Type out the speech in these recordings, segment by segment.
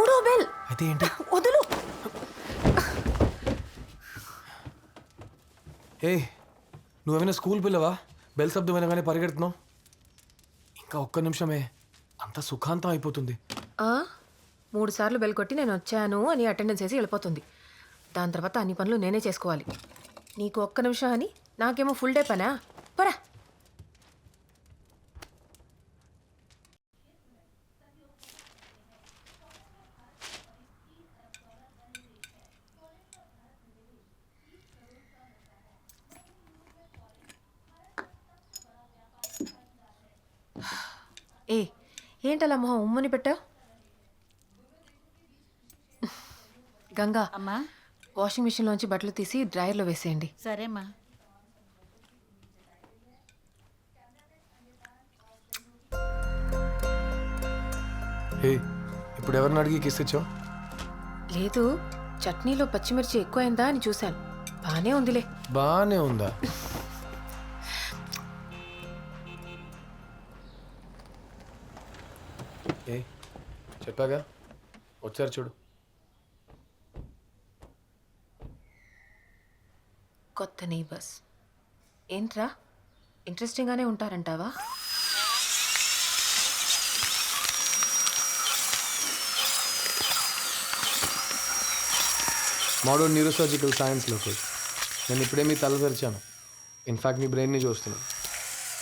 మూడో బెల్. అయితే ఏంటి? వదులు. ఏయ్, నువ్వేమైనా స్కూల్ పిల్లవా? బెల్ శబ్దం వినగానే పరిగెడుతున్నావు. ఇంకా ఒక్క నిమిషమే, అంత సుఖాంతం అయిపోతుంది. 3 సార్లు బెల్ కొట్టి నేను వచ్చాను అని అటెండెన్స్ వేసి వెళ్ళిపోతుంది. దాని తర్వాత అన్ని పనులు నేనే చేసుకోవాలి. నీకు ఒక్క నిమిషం అని నాకేమో ఫుల్ డే పనా? పరా. ఏంటలా మొహం ఉమ్మని పెట్టా? గంగా, అమ్మా, వాషింగ్ మిషన్లోంచి బట్టలు తీసి డ్రైయర్లో వేసేయండి. సరేమ్మా. హే, ఇప్పుడు ఎవరిని అడిగి కిస్ ఇచ్చావు? లేదు, చట్నీలో పచ్చిమిర్చి ఎక్కువైందా అని చూశాను. బానే ఉందిలే. బానే ఉందా? ఏ చెప్పాగా, వచ్చారు చూడు. కొత్త నైబర్స్ ఏంట్రా, ఇంట్రెస్టింగ్గానే ఉంటారంటావా? మోడర్న్ న్యూరోసర్జికల్ సైన్స్లోకి నేను ఇప్పుడే మీ తల తెరిచాను. ఇన్ఫ్యాక్ట్ మీ బ్రెయిన్ని చూస్తున్నాను.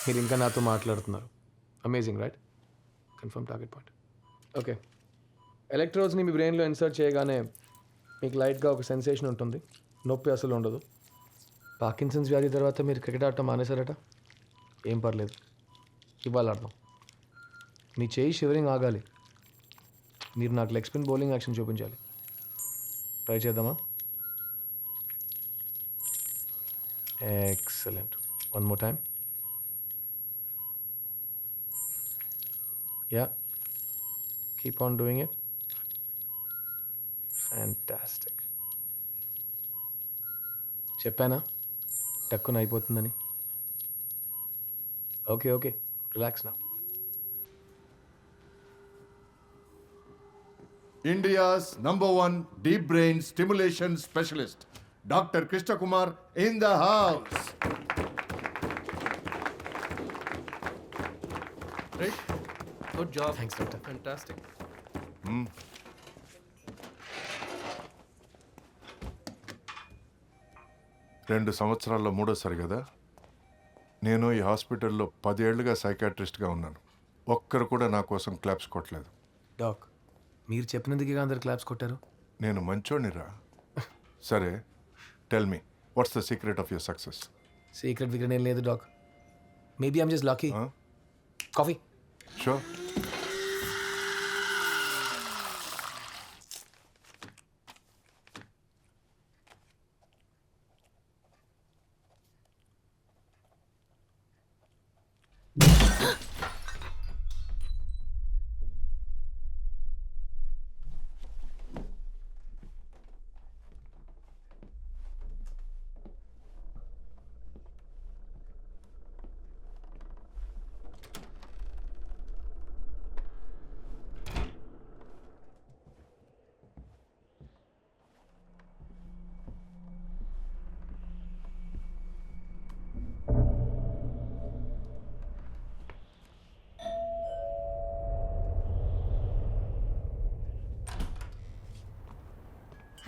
మీరు ఇంకా నాతో మాట్లాడుతున్నారు. Amazing, right? Confirm target point. Okay, ఎలక్ట్రోడ్స్ని మీ బ్రెయిన్లో ఇన్సర్ట్ చేయగానే మీకు లైట్గా ఒక సెన్సేషన్ ఉంటుంది. నొప్పి అసలు ఉండదు. పార్కిన్సన్స్ వ్యాధి తర్వాత మీరు క్రికెట్ ఆడటం మానేశారట. ఏం పర్లేదు, ఇవాళ ఆడదాం. మీ చేయి షివరింగ్ ఆగాలి. మీరు నాకు లెగ్ స్పిన్ బౌలింగ్ యాక్షన్ చూపించాలి. ట్రై చేద్దామా? Excellent. One more time. Yeah. Keep on doing it. Fantastic. చెప్పానా టక్కున అయిపోతుందని? ఓకే ఓకే, రిలాక్స్ నా. India's #1 deep brain stimulation specialist, Dr. Krishna Kumar in the house. Right? Good job. Thanks doctor. Fantastic. రెండు సంవత్సరాల్లో మూడోసారి కదా. నేను ఈ హాస్పిటల్లో 10 ఏళ్లుగా సైకాట్రిస్ట్గా ఉన్నాను. ఒక్కరు కూడా నా కోసం క్లాప్స్ కొట్టలేదు. డాక్, మీరు చెప్పినందుకే అందరు క్లాప్స్ కొట్టారు. నేను మంచోడినిరా. సరే, tell me, what's the secret of your success? Secret విక్రెట్ ఏం లేదు doc. Maybe I'm just lucky. Coffee? Sure.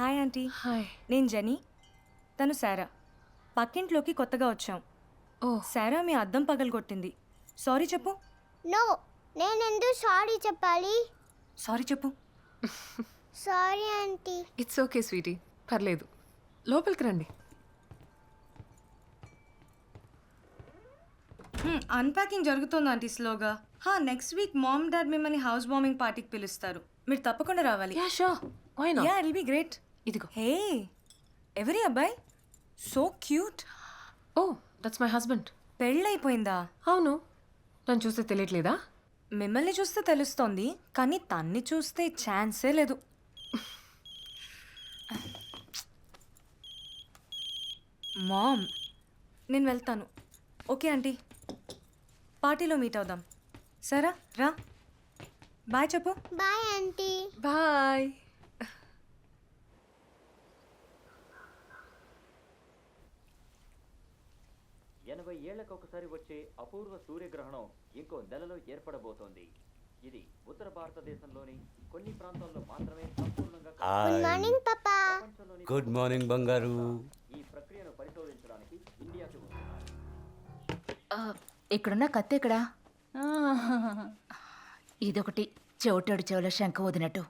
Hi aunty. Hi. నేను జెనీ, తను శారా. పక్కింట్లోకి కొత్తగా వచ్చాం. ఓ, శారా మీ అద్దం పగలగొట్టింది. సారీ చెప్పు. నో, నేనెందుకు సారీ చెప్పాలి? సారీ చెప్పు. Sorry aunty. It's okay sweetie, పర్లేదు. లోపలికి రండి. అన్ప్యాకింగ్ జరుగుతుంది ఆంటీ స్లోగా. నెక్స్ట్ వీక్ మామ్ డాడ్ మిమ్మల్ని హౌస్ వార్మింగ్ పార్టీకి పిలుస్తారు. మీరు తప్పకుండా రావాలి. Yeah sure, why not? Yeah, it will be great. ఇదిగో. హే, ఎవరి అబ్బాయి? So cute. Oh, that's my husband. పెళ్ళైపోయిందా? అవును, నన్ను చూస్తే తెలియట్లేదా? మిమ్మల్ని చూస్తే తెలుస్తోంది, కానీ తన్ని చూస్తే ఛాన్సే లేదు. మామ్, నేను వెళ్తాను. ఓకే ఆంటీ, పార్టీలో మీట్ అవుదాం. సరా రా. బాయ్ చెప్పు. Bye aunty. బాయ్. ఏళ్లకు ఒకసారి వచ్చే అపూర్వ సూర్యగ్రహణం ఇంకో నెలలో ఏర్పడబోతోంది. ఇది ఉత్తర భారతదేశంలోని కొన్ని ప్రాంతాల్లో మాత్రమే సంపూర్ణంగా గుడ్ మార్నింగ్ పాపా. గుడ్ మార్నింగ్ బంగారు. ఈ ప్రక్రియను పరిశోధించడానికి ఇండియాకి వస్తున్నారు. ఇక్కడున్న కత్తి ఎక్కడా? ఇదొకటి చెవిటోడు చెవుల శంఖ వదినట్టు.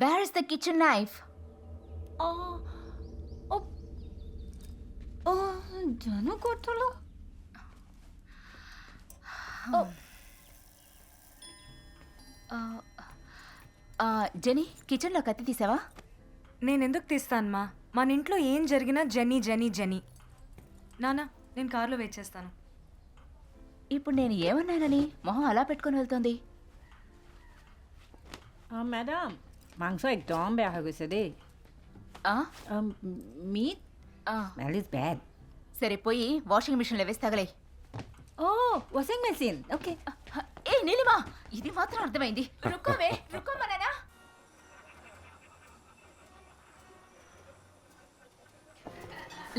Where is the kitchen knife? జను కొట్టులో జెనీ, కిచెన్లో కత్తి తీసావా? నేను ఎందుకు తీస్తానమ్మా? మన ఇంట్లో ఏం జరిగినా జెనీ జెనీ జెనీ. నానా, నేను కార్లో వెయిట్ చేస్తాను. ఇప్పుడు నేను ఏమన్నానని మొహం అలా పెట్టుకొని వెళ్తోంది? ম্যাডাম মাংস একদম বেয়া হৈ গৈছে দেই. ఆ? মিট ఆ, স্মেল ইজ ব্যাড. సరే పోయి వాషింగ్ మిషన్లో వేసి తగలే. ఓ వాషింగ్ మెషిన్ ఓకే. ఏ నీలిమా, ఇది మాత్రం అర్థమైంది. రుకోవే, రుకోమనేనా?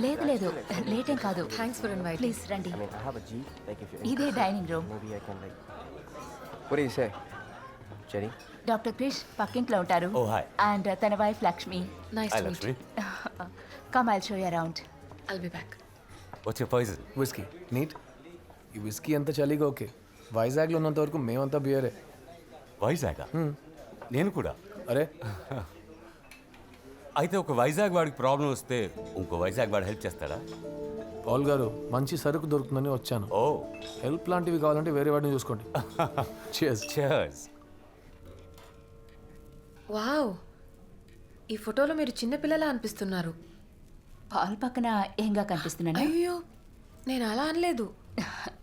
లేదు లేదు, లేట్ ఏం కాదు. Thanks for invite. ప్లీజ్ రండి. I mean, I have a Jeep. Like, if you're ఇదే dining room. maybe I can like. What do you say, Jenny? Doctor Krish పక్కింట్లో ఉంటారు. Oh, hi. అండ్ తన wife Lakshmi. Nice hi to meet. Lakshmi. Come I'll show you around. I'll be back. What's your poison? Whisky neat. ఈ whisky అంత చలిగా okay. వైజాగ్లో ఉన్నంత వరకు మేమంతా బియరే. వైజాగా? నేను కూడా. అరే అయితే ఒక వైజాగ్ వాడికి ప్రాబ్లం వస్తే ఇంకో వైజాగ్ వాడు హెల్ప్ చేస్తాడా? పాల్ గారు, మంచి సరుకు దొరుకుతుందని వచ్చాను. ఓ హెల్ప్ లాంటివి కావాలంటే వేరే వాడిని చూసుకోండి. Cheers. cheers. వావ్, ఈ ఫోటోలో మీరు చిన్నపిల్లలా అనిపిస్తున్నారు. పాల్ పక్కన ఏంగా కనిపిస్తున్నాను? అయ్యో, నేను అలా అనలేదు.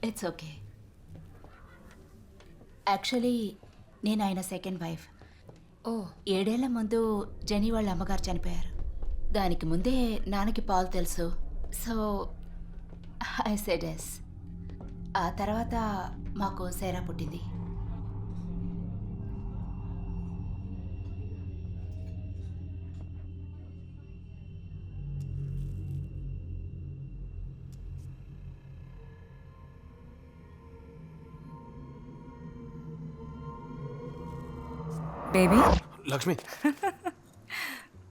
It's okay. యాక్చువల్లీ నేను ఆయన సెకండ్ వైఫ్. ఓ 7 ఏళ్ల ముందు జెనీ వాళ్ళ అమ్మగారు చనిపోయారు. దానికి ముందే నాన్నకి పాల్ తెలుసు. So I said yes. ఆ తర్వాత మాకు సేరా పుట్టింది. బేబీ, లక్ష్మి,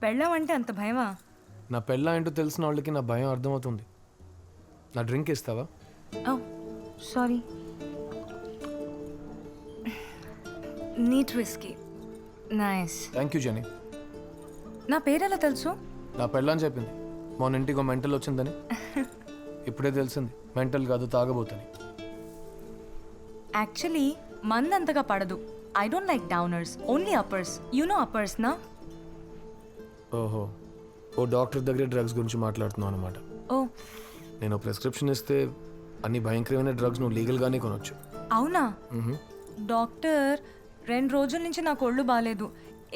పెళ్ళాం అంటే అంత భయమా? నా పెళ్ళ ఏంటో తెలిసిన వాళ్ళకి నా భయం అర్థమవుతుంది. నా డ్రింక్ ఇస్తావా? Oh sorry. Neat whisky. Nice. Thank you Jenny. నా పేరు ఎలా తెలుసు? నా పెళ్ళని చెప్పింది. మొన్న ఇంటికి మెంటల్ వచ్చిందని. ఇప్పుడే తెలిసింది మెంటల్ కాదు, తాగబోతుంది. యాక్చువల్లీ మంది అంతగా పడదు. I don't like downers, only uppers. You know uppers నా? ఓహో, ఓ డాక్టర్ దగ్గర డ్రగ్స్ గురించి మాట్లాడుతున్నావు అనమాట. ఓ నేను ప్రిస్క్రిప్షన్ ఇస్తే అన్ని భయంకరమైన డ్రగ్స్ నువ్వు లీగల్గానే కొనొచ్చు. అవునా? మ్హూ. డాక్టర్, 2 రోజుల నుంచి నాకు ఒళ్ళు బాగాలేదు.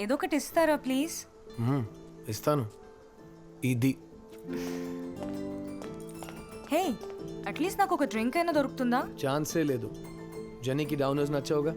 ఏదో ఒకటి ఇస్తారా ప్లీజ్? ఇస్తాను. ఇది హే, అట్లీస్ట్ నాకు ఒక డ్రింక్ అయినా దొరుకుతుందా? ఛాన్సే లేదు. జెనీకి డౌనర్స్ నచ్చావుగా.